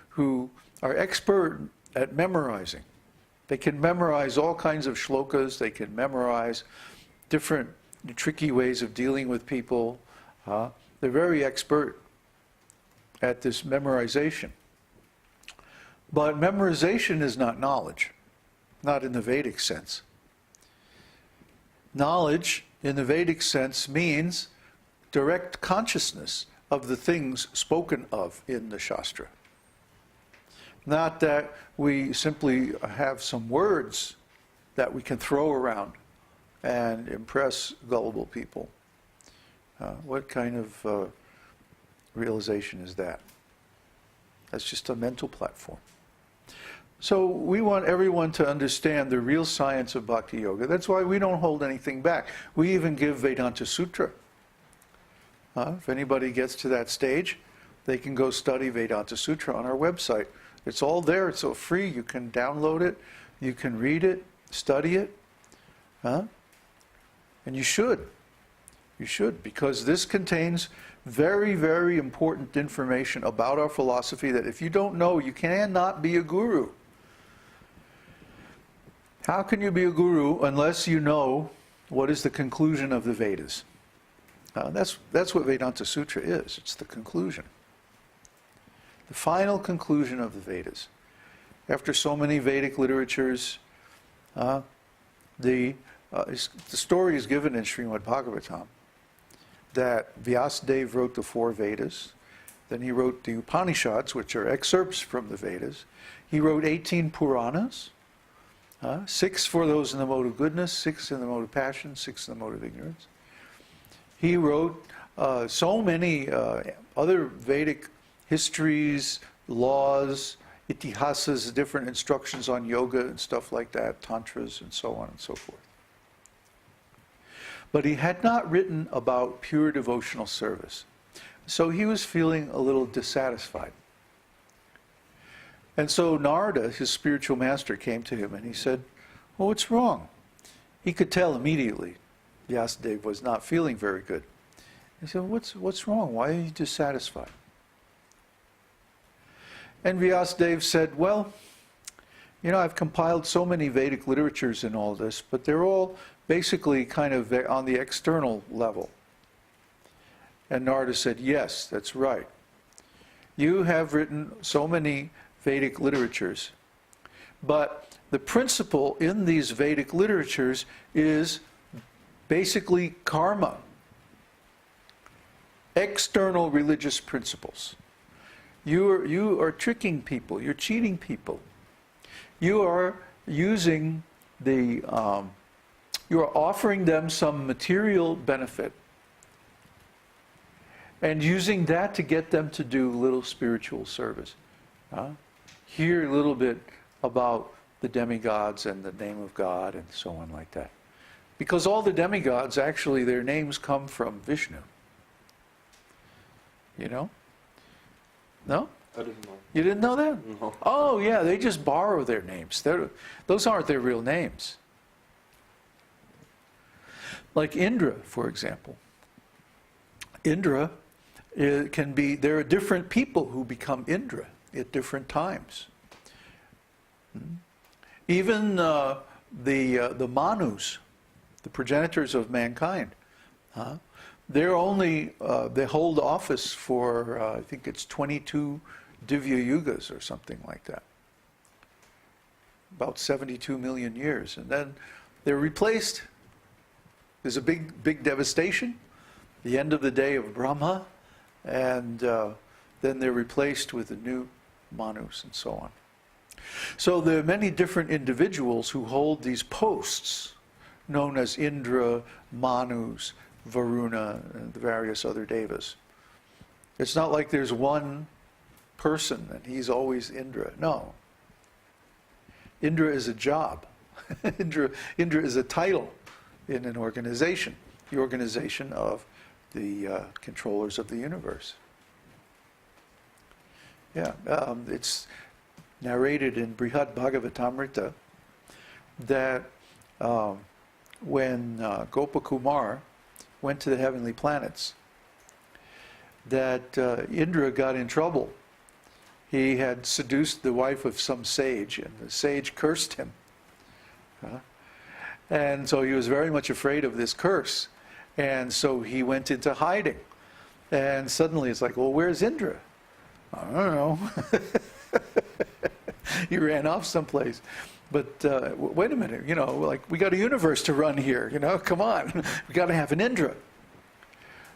who are expert at memorizing. They can memorize all kinds of shlokas. They can memorize different tricky ways of dealing with people. They're very expert at this memorization. But memorization is not knowledge, not in the Vedic sense. Knowledge in the Vedic sense means direct consciousness of the things spoken of in the Shastra. Not that we simply have some words that we can throw around and impress gullible people. What kind of realization is that? That's just a mental platform. So we want everyone to understand the real science of Bhakti Yoga. That's why we don't hold anything back. We even give Vedānta-sūtra. If anybody gets to that stage, they can go study Vedānta-sūtra on our website. It's all there. It's all free. You can download it. You can read it, study it. And you should. You should, because this contains very, very important information about our philosophy that if you don't know, you cannot be a guru. How can you be a guru unless you know what is the conclusion of the Vedas? That's what Vedānta-sūtra is. It's the conclusion. The final conclusion of the Vedas. After so many Vedic literatures, the story is given in Śrīmad-Bhāgavatam that Vyasadeva wrote the 4 Vedas. Then he wrote the Upanishads, which are excerpts from the Vedas. He wrote 18 Puranas, 6 for those in the mode of goodness, 6 in the mode of passion, 6 in the mode of ignorance. He wrote so many other Vedic histories, laws, itihasas, different instructions on yoga and stuff like that, tantras and so on and so forth. But he had not written about pure devotional service. So he was feeling a little dissatisfied. And so Narada, his spiritual master, came to him and he said, well, what's wrong? He could tell immediately Vyasadeva was not feeling very good. He said, what's wrong? Why are you dissatisfied? And Vyasadeva said, well, you know, I've compiled so many Vedic literatures in all this, but they're all basically kind of on the external level. And Narada said, yes, that's right. You have written so many Vedic literatures, but the principle in these Vedic literatures is basically karma, external religious principles. You are tricking people, you're cheating people. You are using you are offering them some material benefit and using that to get them to do little spiritual service. Hear a little bit about the demigods and the name of God and so on like that. Because all the demigods, actually, their names come from Vishnu. You know? No? I didn't know. You didn't know that? No. Oh, yeah, they just borrow their names. Those aren't their real names. Like Indra, for example. Indra there are different people who become Indra at different times. Even the Manus, the progenitors of mankind, they hold office for, I think it's 22 Divya Yugas or something like that. About 72 million years. And then they're replaced. There's a big devastation, the end of the day of Brahma, and then they're replaced with the new Manus and so on. So there are many different individuals who hold these posts, known as Indra, Manus, Varuna, and the various other devas. It's not like there's one person and he's always Indra. No. Indra is a job. Indra is a title in an organization, the organization of the controllers of the universe. Yeah, it's narrated in Śrīmad-Bhāgavatam that when Gopakumar went to the heavenly planets, that Indra got in trouble He had seduced the wife of some sage, and the sage cursed him. And so he was very much afraid of this curse. And so he went into hiding. And suddenly it's like, well, where's Indra? I don't know. He ran off someplace. But wait a minute, like, we got a universe to run here, come on. We got to have an Indra.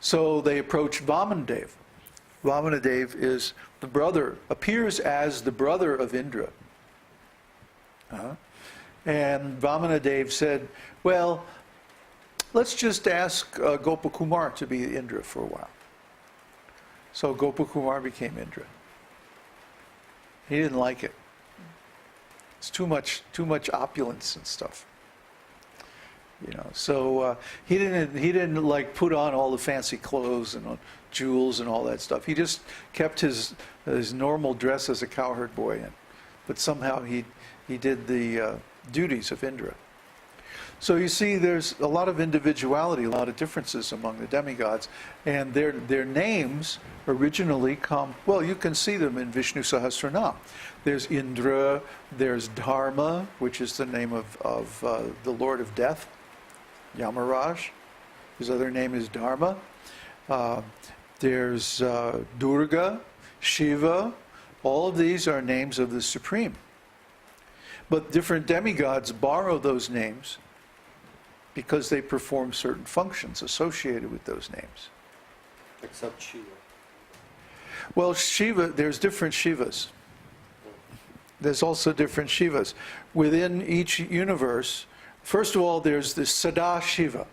So they approached Vamanadev. Vamanadev is the brother, appears as the brother of Indra. And Vamanadev said, well, let's just ask Gopakumar to be Indra for a while. So Gopakumar became Indra. He didn't like it. It's too much opulence and stuff. So he didn't like put on all the fancy clothes and jewels and all that stuff. He just kept his normal dress as a cowherd boy in. But somehow he did the duties of Indra. So you see, there's a lot of individuality, a lot of differences among the demigods, and their names originally come, well, you can see them in Vishnu Sahasranam. There's Indra, there's Dharma, which is the name of the Lord of Death, Yamaraj. His other name is Dharma. There's Durga, Shiva. All of these are names of the Supreme. But different demigods borrow those names because they perform certain functions associated with those names. Except Shiva. Well, Shiva, there's different Shivas. There's also different Shivas. Within each universe, first of all, there's the Sadashiva.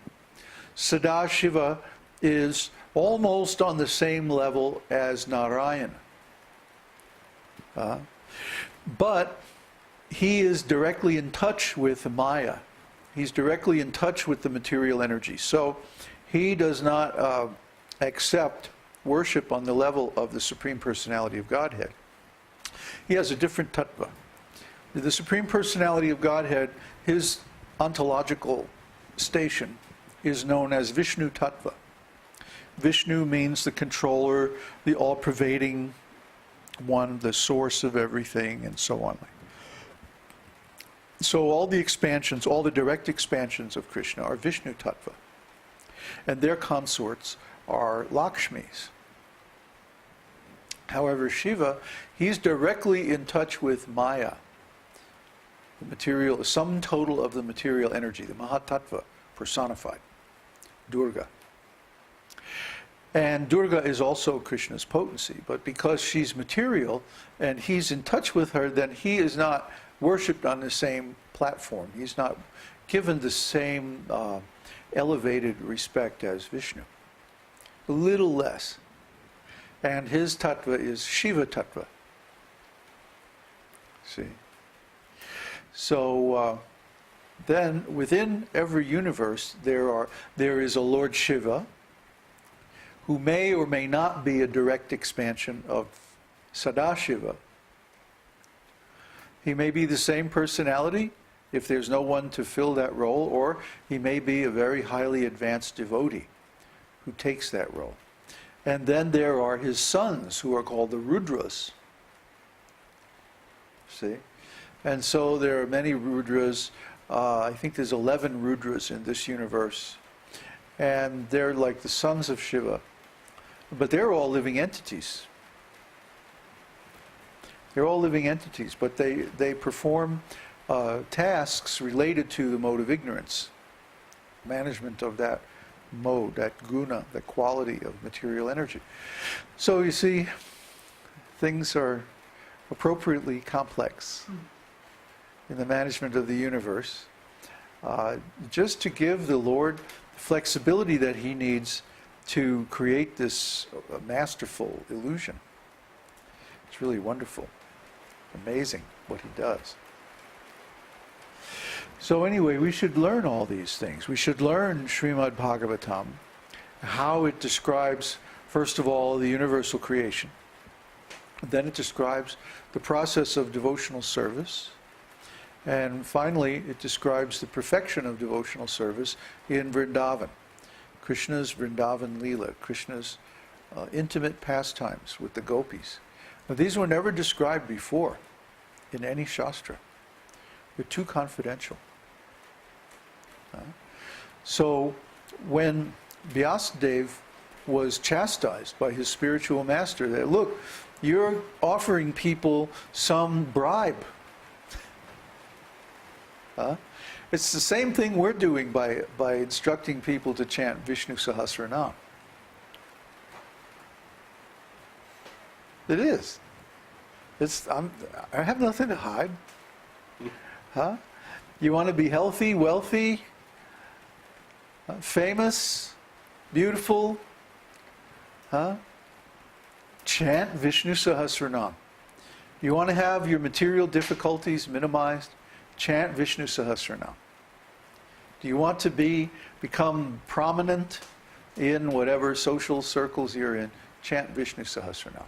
Sadashiva is almost on the same level as Narayana. But he is directly in touch with Maya. He's directly in touch with the material energy. So he does not accept worship on the level of the Supreme Personality of Godhead. He has a different tattva. The Supreme Personality of Godhead, his ontological station is known as Vishnu Tattva. Vishnu means the controller, the all-pervading one, the source of everything, and so on. So all the expansions, all the direct expansions of Krishna are Vishnu Tattva. And their consorts are Lakshmis. However, Shiva, he's directly in touch with Maya, the material, the sum total of the material energy, the Mahatattva, personified, Durga. And Durga is also Krishna's potency, but because she's material and he's in touch with her, then he is not worshipped on the same platform. He's not given the same elevated respect as Vishnu. A little less. And his tattva is Shiva tattva. See? So then within every universe there is a Lord Shiva who may or may not be a direct expansion of Sadashiva. He may be the same personality if there's no one to fill that role, or he may be a very highly advanced devotee who takes that role. And then there are his sons, who are called the Rudras. See? And so there are many Rudras. I think there's 11 Rudras in this universe. And they're like the sons of Shiva. But they're all living entities. They're all living entities, but they perform tasks related to the mode of ignorance, management of that mode, that guna, the quality of material energy. So you see, things are appropriately complex in the management of the universe, just to give the Lord the flexibility that he needs to create this masterful illusion. It's really wonderful, amazing what he does. So anyway, we should learn all these things. We should learn Śrīmad-Bhāgavatam, how it describes, first of all, the universal creation. Then it describes the process of devotional service. And finally, it describes the perfection of devotional service in Vrindavan. Krishna's Vrindavan Leela, Krishna's intimate pastimes with the gopis. Now, these were never described before in any Shastra. They're too confidential. So, when Vyasadeva was chastised by his spiritual master, that, look, you're offering people some bribe. It's the same thing we're doing by instructing people to chant Vishnu Sahasranam. It is. I have nothing to hide. You want to be healthy, wealthy, famous, beautiful? Chant Vishnu Sahasranam. You want to have your material difficulties minimized? Chant Vishnu Sahasranam. Do you want to become prominent in whatever social circles you're in? Chant Vishnu Sahasranam.